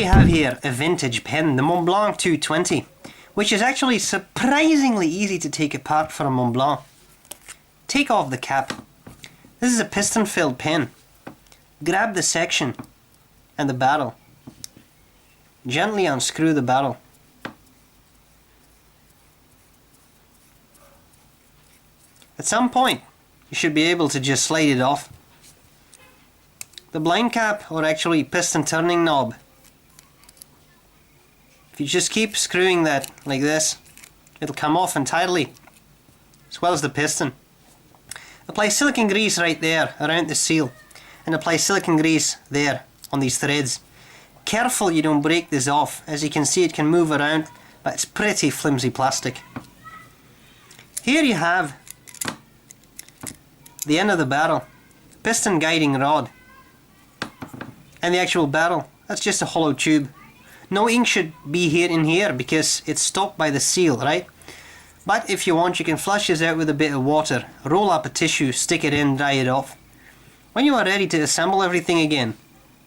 have here a vintage pen, the Montblanc 220, which is actually surprisingly easy to take apart for a Montblanc. Take off the cap. This is a piston-filled pen. Grab the section and the barrel. Gently unscrew the barrel. At some point, you should be able to just slide it off. The blind cap, or actually piston turning knob, if you just keep screwing that like this, it'll come off entirely, as well as the piston. Apply silicone grease right there around the seal, and apply silicone grease there on these threads. Careful you don't break this off. As you can see, it can move around, but it's pretty flimsy plastic. Here you have the end of the barrel, piston guiding rod, and the actual barrel. That's just a hollow tube. No ink should be here in here because it's stopped by the seal, right? But if you want, you can flush this out with a bit of water, roll up a tissue, stick it in, dry it off. When you are ready to assemble everything again,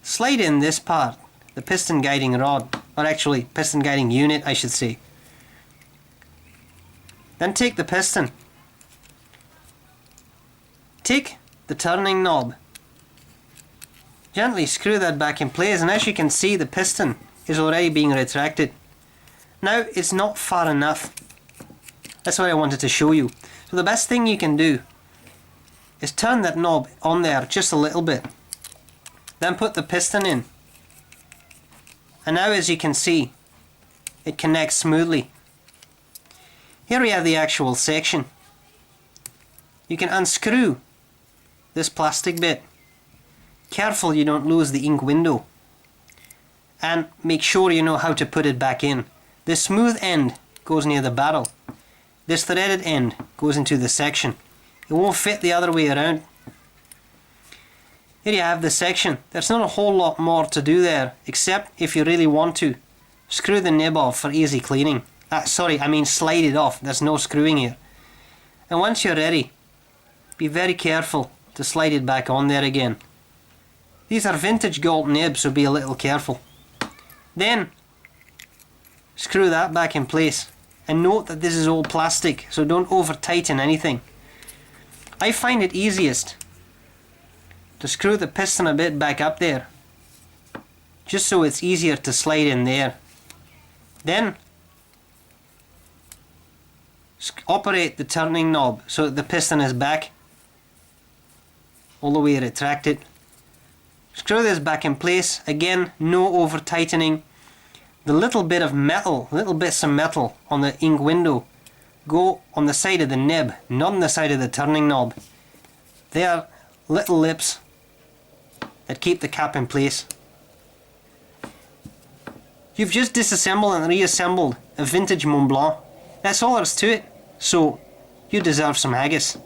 slide in this part, the piston guiding rod, or actually piston guiding unit I should say. Then take the piston, take the turning knob, gently screw that back in place, and as you can see, the piston is already being retracted. Now it's not far enough. That's what I wanted to show you. So the best thing you can do is turn that knob on there just a little bit, then put the piston in, and now as you can see, it connects smoothly. Here we have the actual section. You can unscrew this plastic bit. Careful you don't lose the ink window, and make sure you know how to put it back in. The smooth end goes near the barrel. This threaded end goes into the section. It won't fit the other way around. Here you have the section. There's not a whole lot more to do there, except if you really want to, screw the nib off for easy cleaning. Slide it off. There's no screwing here. And once you're ready, be very careful to slide it back on there again. These are vintage gold nibs, so be a little careful. Then screw that back in place, and note that this is all plastic, so don't over tighten anything. I find it easiest to screw the piston a bit back up there, just so it's easier to slide in there. Then operate the turning knob so that the piston is back all the way retracted. Screw this back in place. Again, no over tightening. The little bits of metal on the ink window go on the side of the nib, not on the side of the turning knob. They are little lips that keep the cap in place. You've just disassembled and reassembled a vintage Montblanc. That's all there is to it. So, you deserve some haggis.